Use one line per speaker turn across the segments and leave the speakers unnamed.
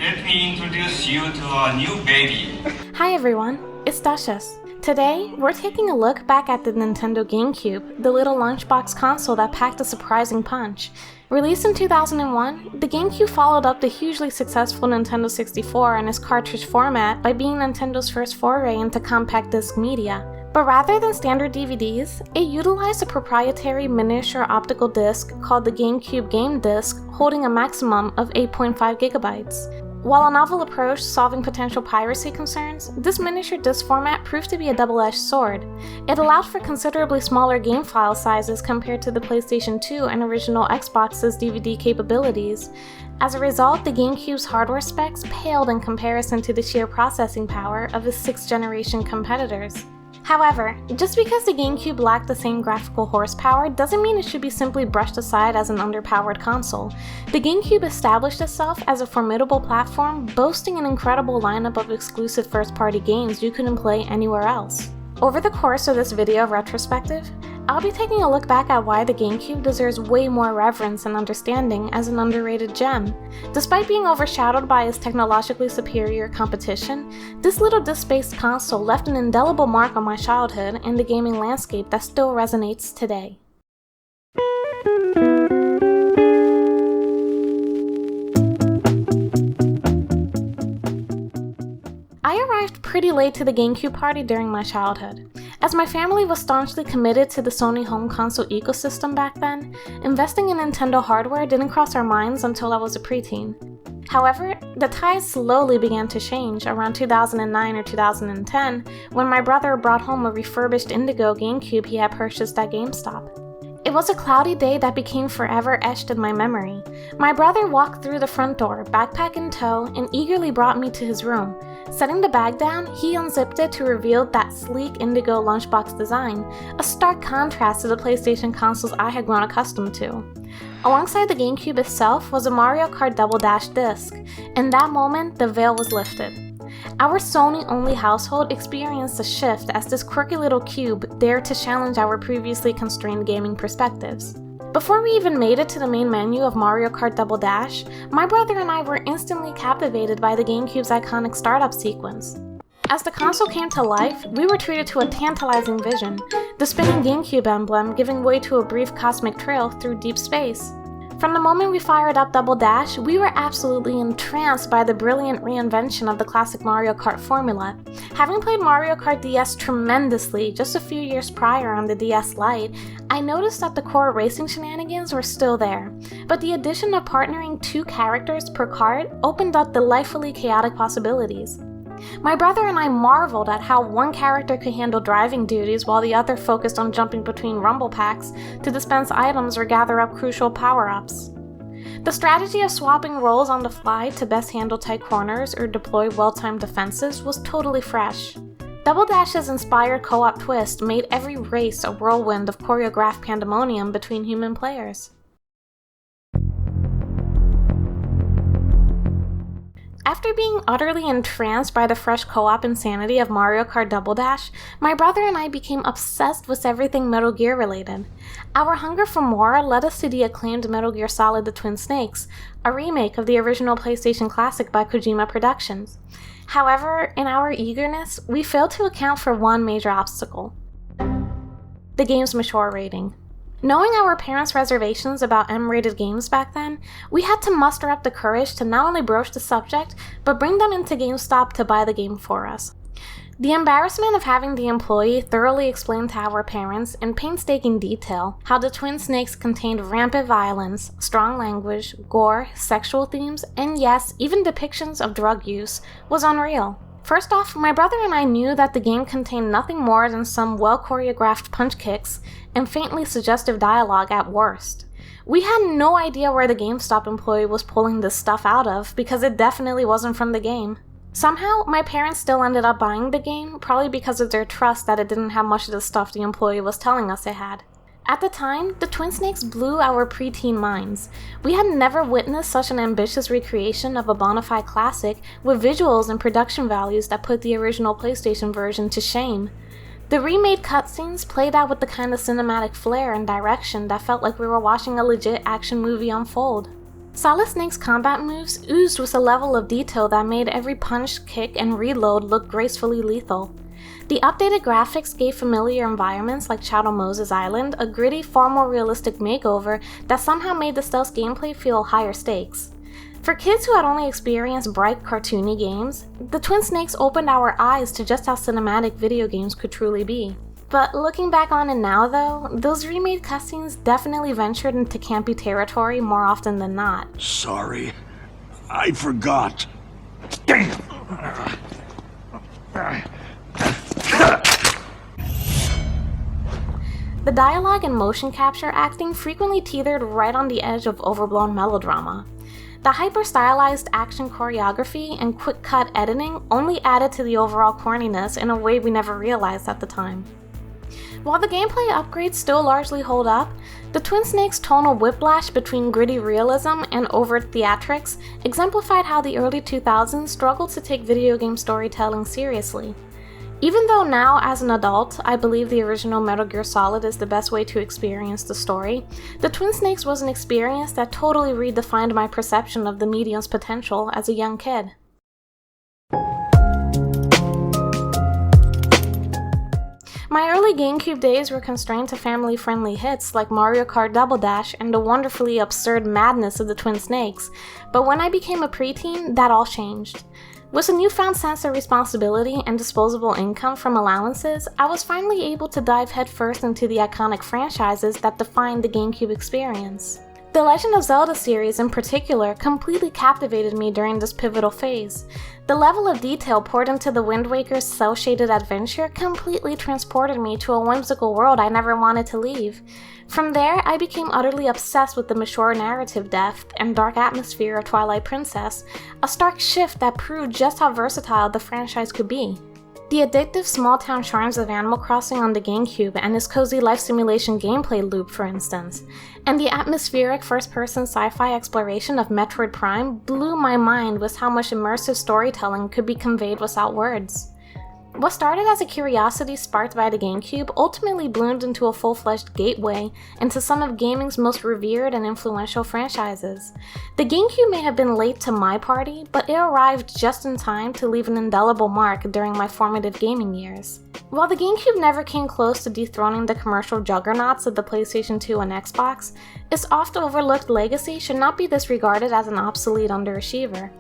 Let me introduce you to our new baby.
Hi everyone, it's Duchess. Today, we're taking a look back at the Nintendo GameCube, the little lunchbox console that packed a surprising punch. Released in 2001, the GameCube followed up the hugely successful Nintendo 64 and its cartridge format by being Nintendo's first foray into compact disc media. But rather than standard DVDs, it utilized a proprietary miniature optical disc called the GameCube Game Disc, holding a maximum of 8.5 gigabytes. While a novel approach solving potential piracy concerns, this miniature disc format proved to be a double-edged sword. It allowed for considerably smaller game file sizes compared to the PlayStation 2 and original Xbox's DVD capabilities. As a result, the GameCube's hardware specs paled in comparison to the sheer processing power of its 6th-generation competitors. However, just because the GameCube lacked the same graphical horsepower doesn't mean it should be simply brushed aside as an underpowered console. The GameCube established itself as a formidable platform, boasting an incredible lineup of exclusive first-party games you couldn't play anywhere else. Over the course of this video retrospective, I'll be taking a look back at why the GameCube deserves way more reverence and understanding as an underrated gem. Despite being overshadowed by its technologically superior competition, this little disc-based console left an indelible mark on my childhood and the gaming landscape that still resonates today. I arrived pretty late to the GameCube party during my childhood. As my family was staunchly committed to the Sony home console ecosystem back then, investing in Nintendo hardware didn't cross our minds until I was a preteen. However, the tides slowly began to change around 2009 or 2010 when my brother brought home a refurbished Indigo GameCube he had purchased at GameStop. It was a cloudy day that became forever etched in my memory. My brother walked through the front door, backpack in tow, and eagerly brought me to his room. Setting the bag down, he unzipped it to reveal that sleek Indigo lunchbox design, a stark contrast to the PlayStation consoles I had grown accustomed to. Alongside the GameCube itself was a Mario Kart Double Dash disc. In that moment, the veil was lifted. Our Sony-only household experienced a shift as this quirky little cube dared to challenge our previously constrained gaming perspectives. Before we even made it to the main menu of Mario Kart Double Dash, my brother and I were instantly captivated by the GameCube's iconic startup sequence. As the console came to life, we were treated to a tantalizing vision, the spinning GameCube emblem giving way to a brief cosmic trail through deep space. From the moment we fired up Double Dash, we were absolutely entranced by the brilliant reinvention of the classic Mario Kart formula. Having played Mario Kart DS tremendously just a few years prior on the DS Lite, I noticed that the core racing shenanigans were still there, but the addition of partnering 2 characters per kart opened up delightfully chaotic possibilities. My brother and I marveled at how one character could handle driving duties while the other focused on jumping between rumble packs to dispense items or gather up crucial power-ups. The strategy of swapping roles on the fly to best handle tight corners or deploy well-timed defenses was totally fresh. Double Dash's inspired co-op twist made every race a whirlwind of choreographed pandemonium between human players. After being utterly entranced by the fresh co-op insanity of Mario Kart Double Dash, my brother and I became obsessed with everything Metal Gear related. Our hunger for more led us to the acclaimed Metal Gear Solid: The Twin Snakes, a remake of the original PlayStation classic by Kojima Productions. However, in our eagerness, we failed to account for one major obstacle: the game's mature rating. Knowing our parents' reservations about M-rated games back then, we had to muster up the courage to not only broach the subject, but bring them into GameStop to buy the game for us. The embarrassment of having the employee thoroughly explain to our parents in painstaking detail how the Twin Snakes contained rampant violence, strong language, gore, sexual themes, and yes, even depictions of drug use was unreal. First off, my brother and I knew that the game contained nothing more than some well-choreographed punch kicks and faintly suggestive dialogue at worst. We had no idea where the GameStop employee was pulling this stuff out of because it definitely wasn't from the game. Somehow, my parents still ended up buying the game, probably because of their trust that it didn't have much of the stuff the employee was telling us it had. At the time, the Twin Snakes blew our preteen minds. We had never witnessed such an ambitious recreation of a bona fide classic with visuals and production values that put the original PlayStation version to shame. The remade cutscenes played out with the kind of cinematic flair and direction that felt like we were watching a legit action movie unfold. Solid Snake's combat moves oozed with a level of detail that made every punch, kick, and reload look gracefully lethal. The updated graphics gave familiar environments like Shadow Moses Island a gritty, far more realistic makeover that somehow made the stealth gameplay feel higher stakes. For kids who had only experienced bright, cartoony games, the Twin Snakes opened our eyes to just how cinematic video games could truly be. But looking back on it now though, those remade cutscenes definitely ventured into campy territory more often than not.
Sorry, I forgot. Damn!
The dialogue and motion capture acting frequently teetered right on the edge of overblown melodrama. The hyper-stylized action choreography and quick-cut editing only added to the overall corniness in a way we never realized at the time. While the gameplay upgrades still largely hold up, the Twin Snakes' tonal whiplash between gritty realism and overt theatrics exemplified how the early 2000s struggled to take video game storytelling seriously. Even though now, as an adult, I believe the original Metal Gear Solid is the best way to experience the story, the Twin Snakes was an experience that totally redefined my perception of the medium's potential as a young kid. My early GameCube days were constrained to family-friendly hits like Mario Kart Double Dash and the wonderfully absurd madness of the Twin Snakes, but when I became a preteen, that all changed. With a newfound sense of responsibility and disposable income from allowances, I was finally able to dive headfirst into the iconic franchises that defined the GameCube experience. The Legend of Zelda series in particular completely captivated me during this pivotal phase. The level of detail poured into the Wind Waker's cel-shaded adventure completely transported me to a whimsical world I never wanted to leave. From there, I became utterly obsessed with the mature narrative depth and dark atmosphere of Twilight Princess, a stark shift that proved just how versatile the franchise could be. The addictive small-town charms of Animal Crossing on the GameCube and its cozy life simulation gameplay loop, for instance, and the atmospheric first-person sci-fi exploration of Metroid Prime blew my mind with how much immersive storytelling could be conveyed without words. What started as a curiosity sparked by the GameCube ultimately bloomed into a full-fledged gateway into some of gaming's most revered and influential franchises. The GameCube may have been late to my party, but it arrived just in time to leave an indelible mark during my formative gaming years. While the GameCube never came close to dethroning the commercial juggernauts of the PlayStation 2 and Xbox, its oft-overlooked legacy should not be disregarded as an obsolete underachiever.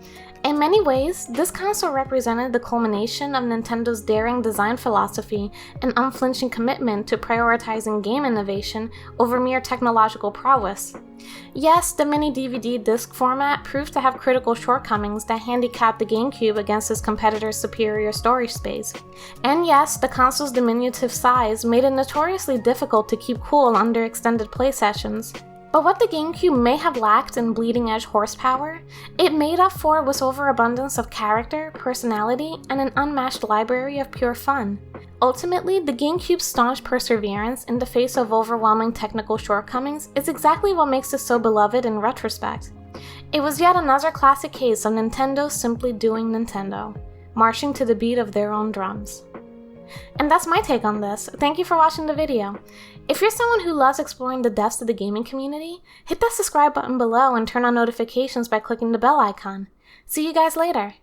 In many ways, this console represented the culmination of Nintendo's daring design philosophy and unflinching commitment to prioritizing game innovation over mere technological prowess. Yes, the mini DVD disc format proved to have critical shortcomings that handicapped the GameCube against its competitor's superior storage space. And yes, the console's diminutive size made it notoriously difficult to keep cool under extended play sessions. But what the GameCube may have lacked in bleeding-edge horsepower, it made up for with overabundance of character, personality, and an unmatched library of pure fun. Ultimately, the GameCube's staunch perseverance in the face of overwhelming technical shortcomings is exactly what makes it so beloved in retrospect. It was yet another classic case of Nintendo simply doing Nintendo, marching to the beat of their own drums. And that's my take on this. Thank you for watching the video. If you're someone who loves exploring the depths of the gaming community, hit that subscribe button below and turn on notifications by clicking the bell icon. See you guys later.